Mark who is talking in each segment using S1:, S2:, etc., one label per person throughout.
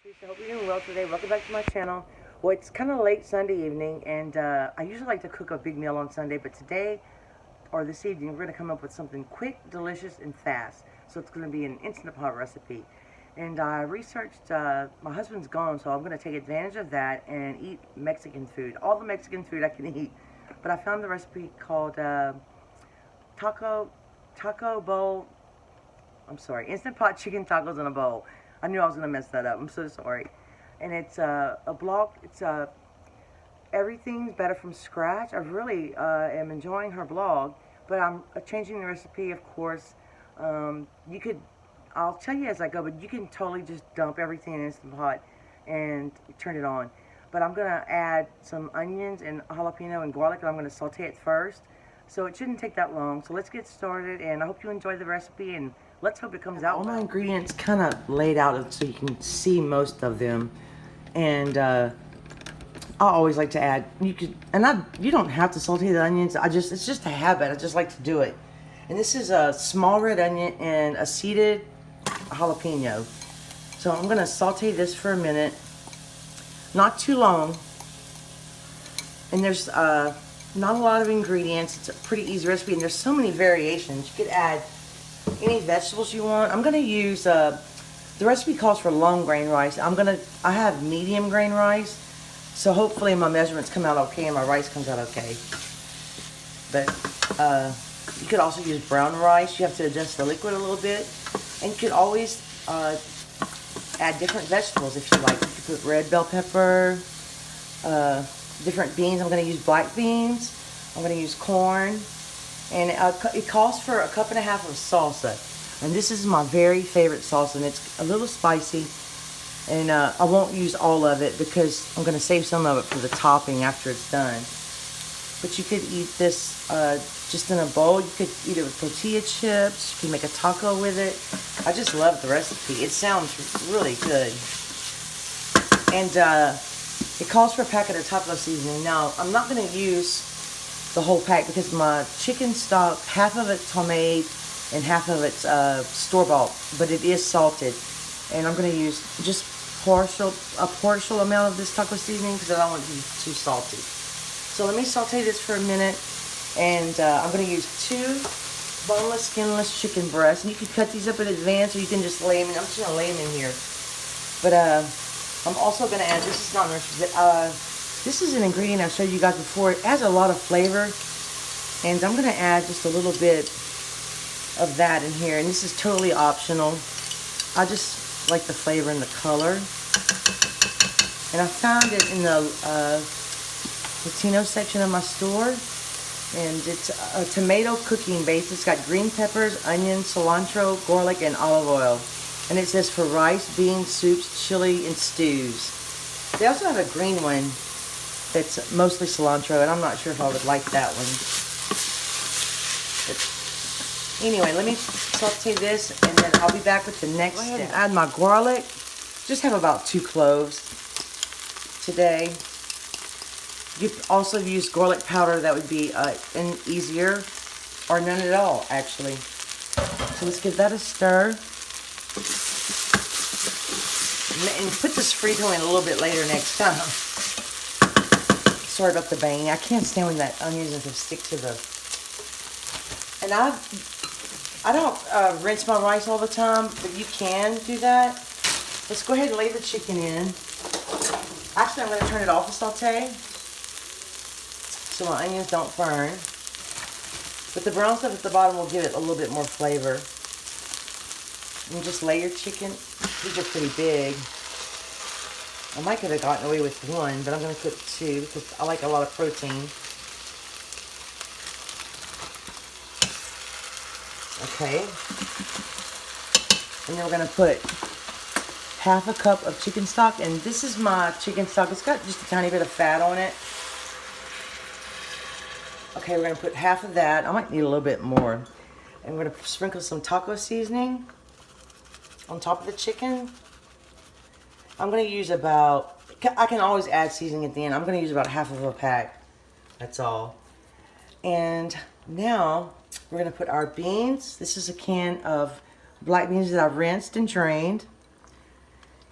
S1: Tressa, hope you're doing well today. Welcome back to my channel. Well, it's kind of late Sunday evening, and I usually like to cook a big meal on Sunday, but today, or this evening, we're going to come up with something quick, delicious, and fast. So it's going to be an Instant Pot recipe. And I researched, my husband's gone, so I'm going to take advantage of that and eat Mexican food. All the Mexican food I can eat. But I found the recipe called taco bowl. I'm sorry, Instant Pot chicken tacos in a bowl. I knew I was going to mess that up. I'm so sorry. And it's a blog. It's everything's better from scratch. I really am enjoying her blog, but I'm changing the recipe, of course. You could, I'll tell you as I go, but you can totally just dump everything in Instant Pot and turn it on. But I'm going to add some onions and jalapeno and garlic, and I'm going to saute it first. So it shouldn't take that long. So let's get started, and I hope you enjoy the recipe, and let's hope it comes out. All my ingredients kind of laid out so you can see most of them. And I always like to add, you don't have to saute the onions. It's just a habit. I just like to do it. And this is a small red onion and a seeded jalapeno. So I'm gonna saute this for a minute, not too long. And there's not a lot of ingredients. It's a pretty easy recipe, and there's so many variations. You could add any vegetables you want. I'm gonna use the recipe calls for long grain rice. I have medium grain rice, so hopefully my measurements come out okay and my rice comes out okay. But you could also use brown rice. You have to adjust the liquid a little bit, and you could always add different vegetables if you like. You could put red bell pepper, different beans. I'm going to use black beans. I'm going to use corn. And it calls for 1.5 cups of salsa. And this is my very favorite salsa. And it's a little spicy. And I won't use all of it because I'm going to save some of it for the topping after it's done. But you could eat this just in a bowl. You could eat it with tortilla chips. You can make a taco with it. I just love the recipe. It sounds really good. And it calls for a packet of taco seasoning. Now, I'm not going to use the whole pack because my chicken stock, half of it's homemade and half of it's store-bought, but it is salted. And I'm going to use just a partial amount of this taco seasoning because I don't want it to be too salty. So let me saute this for a minute, and I'm going to use 2 boneless, skinless chicken breasts. And you can cut these up in advance, or you can just lay them in. I'm just going to lay them in here. But I'm also going to add, this is not an this is an ingredient I've showed you guys before. It adds a lot of flavor, and I'm going to add just a little bit of that in here. And this is totally optional. I just like the flavor and the color. And I found it in the Latino section of my store, and it's a tomato cooking base. It's got green peppers, onions, cilantro, garlic, and olive oil. And it says for rice, beans, soups, chili, and stews. They also have a green one that's mostly cilantro, and I'm not sure if I would like that one. But anyway, let me saute this, and then I'll be back with the next step. Go ahead and add my garlic. Just have about 2 cloves today. You could also use garlic powder. That would be easier, or none at all, actually. So let's give that a stir. And put this Frito in a little bit later next time. Sorry about the banging. I can't stand when that onions and stuff stick to the... And I don't rinse my rice all the time, but you can do that. Let's go ahead and lay the chicken in. Actually, I'm going to turn it off the saute so my onions don't burn. But the brown stuff at the bottom will give it a little bit more flavor. And just lay your chicken. These are pretty big. I might could have gotten away with 1, but I'm going to cook 2 because I like a lot of protein. Okay. And then we're going to put 1/2 cup of chicken stock. And this is my chicken stock. It's got just a tiny bit of fat on it. Okay, we're going to put half of that. I might need a little bit more. And we're going to sprinkle some taco seasoning on top of the chicken. I'm going to use about, I can always add seasoning at the end. I'm going to use about 1/2 pack. That's all. And now we're going to put our beans. This is a can of black beans that I've rinsed and drained.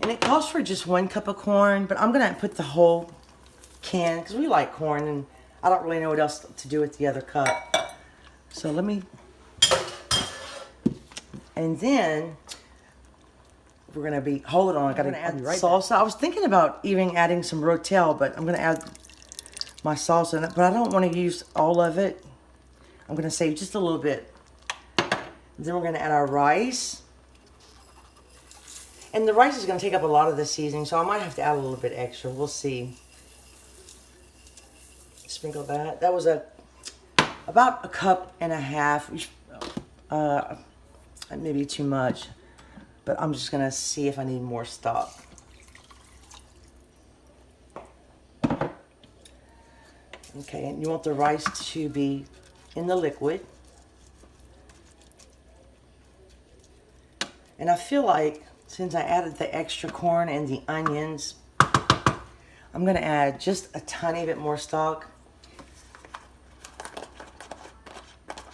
S1: And it calls for just 1 cup of corn, but I'm gonna put the whole can because we like corn and I don't really know what else to do with the other cup. So let me, and then we're gonna be, hold on, I gotta add salsa. I was thinking about even adding some Rotel, but I'm gonna add my salsa in it, but I don't want to use all of it. I'm gonna save just a little bit. Then we're gonna add our rice. And the rice is gonna take up a lot of the seasoning, so I might have to add a little bit extra. We'll see. Sprinkle that. That was about 1.5 cups. Maybe too much, but I'm just gonna see if I need more stock. Okay, and you want the rice to be in the liquid. And I feel like since I added the extra corn and the onions, I'm gonna add just a tiny bit more stock.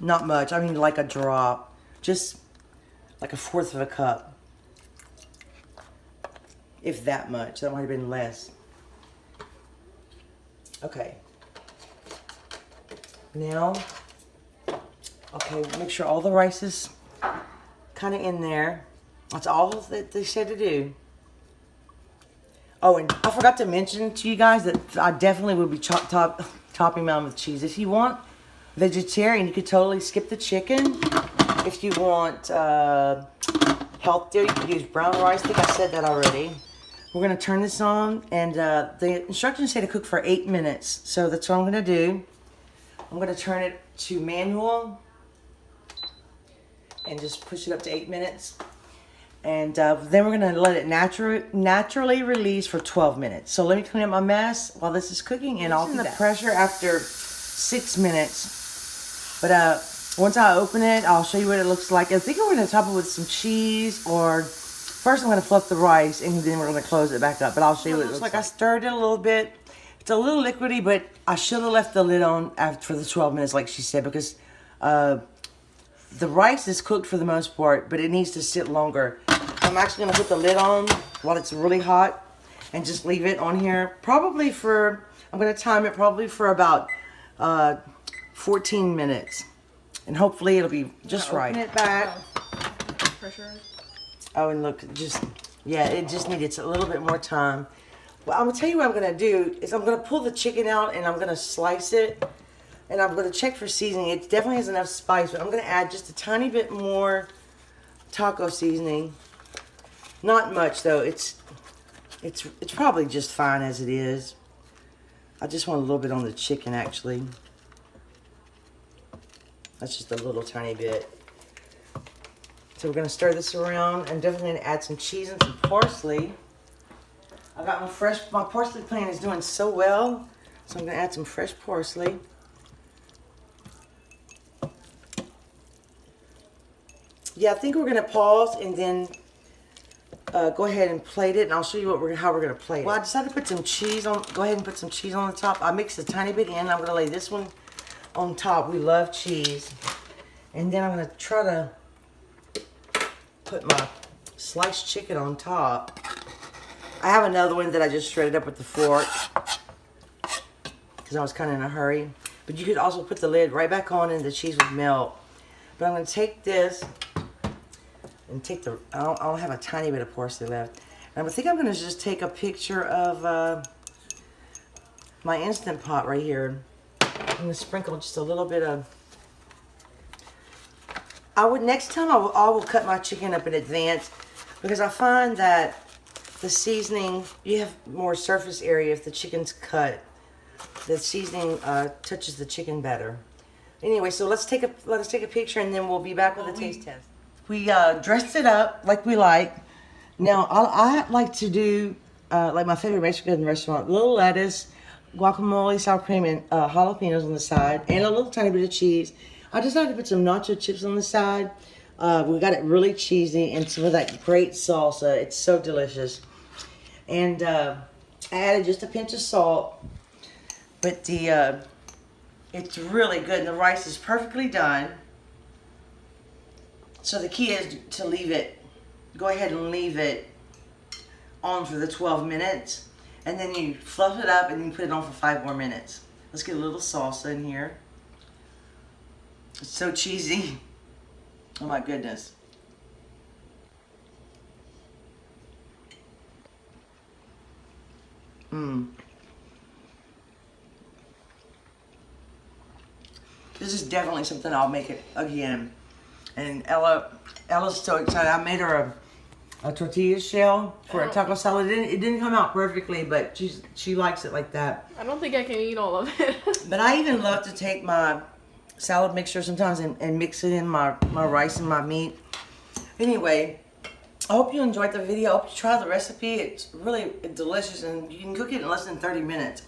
S1: Not much, I mean like a drop, just like 1/4 cup. If that much, that might have been less. Okay. Now, okay, make sure all the rice is kind of in there. That's all that they said to do. Oh, and I forgot to mention to you guys that I definitely would be topping mine with cheese. If you want vegetarian, you could totally skip the chicken. If you want healthier, you could use brown rice. I think I said that already. We're going to turn this on, and the instructions say to cook for 8 minutes. So that's what I'm going to do. I'm going to turn it to manual and just push it up to 8 minutes. And then we're going to let it naturally release for 12 minutes. So let me clean up my mess while this is cooking, and I'll do the pressure after 6 minutes. But once I open it, I'll show you what it looks like. I think we're going to top it with some cheese, or first I'm going to fluff the rice, and then we're going to close it back up. But I'll show you what it looks like. I stirred it a little bit. It's a little liquidy, but I should have left the lid on for the 12 minutes, like she said, because the rice is cooked for the most part, but it needs to sit longer. I'm actually going to put the lid on while it's really hot and just leave it on here. Probably for, I'm going to time it probably for about 14 minutes. And hopefully it'll be just right. Open it back. Oh, and look, just, yeah, it just needed a little bit more time. Well, I'm going to tell you what I'm going to do is I'm going to pull the chicken out and I'm going to slice it. And I'm going to check for seasoning. It definitely has enough spice, but I'm going to add just a tiny bit more taco seasoning. Not much though. It's probably just fine as it is. I just want a little bit on the chicken actually. That's just a little tiny bit. So we're going to stir this around. I'm definitely going to add some cheese and some parsley. I got my parsley plant is doing so well. So I'm going to add some fresh parsley. Yeah, I think we're going to pause and then go ahead and plate it, and I'll show you how we're going to plate it. Well, I decided to put some cheese on. Go ahead and put some cheese on the top. I mixed a tiny bit in. I'm going to lay this one on top. We love cheese. And then I'm going to try to put my sliced chicken on top. I have another one that I just shredded up with the fork because I was kind of in a hurry. But you could also put the lid right back on and the cheese would melt. But I'm going to take this and take the, I'll have a tiny bit of parsley left. And I think I'm going to just take a picture of my Instant Pot right here. I'm going to sprinkle just a little bit of, next time I will cut my chicken up in advance, because I find that the seasoning, you have more surface area if the chicken's cut. The seasoning touches the chicken better. Anyway, so let us take a picture and then we'll be back with a taste test. We dressed it up like we like. Now I like to do like my favorite Mexican restaurant: little lettuce, guacamole, sour cream, and jalapenos on the side, and a little tiny bit of cheese. I decided to put some nacho chips on the side. We got it really cheesy and some of that great salsa. It's so delicious. And I added just a pinch of salt. But it's really good, and the rice is perfectly done. So the key is to leave it, go ahead and leave it on for the 12 minutes. And then you fluff it up and then you put it on for 5 more minutes. Let's get a little salsa in here. It's so cheesy. Oh my goodness. This is definitely something I'll make it again. And Ella's so excited. I made her a tortilla shell for a taco salad. It didn't come out perfectly, but she likes it like that.
S2: I don't think I can eat all of it.
S1: But I even love to take my salad mixture sometimes and mix it in my rice and my meat. Anyway, I hope you enjoyed the video. I hope you try the recipe. It's really delicious and you can cook it in less than 30 minutes.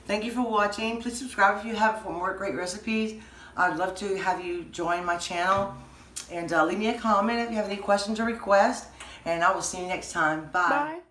S1: Thank you for watching. Please subscribe if you have for more great recipes. I'd love to have you join my channel. And leave me a comment if you have any questions or requests. And I will see you next time. Bye.
S2: Bye.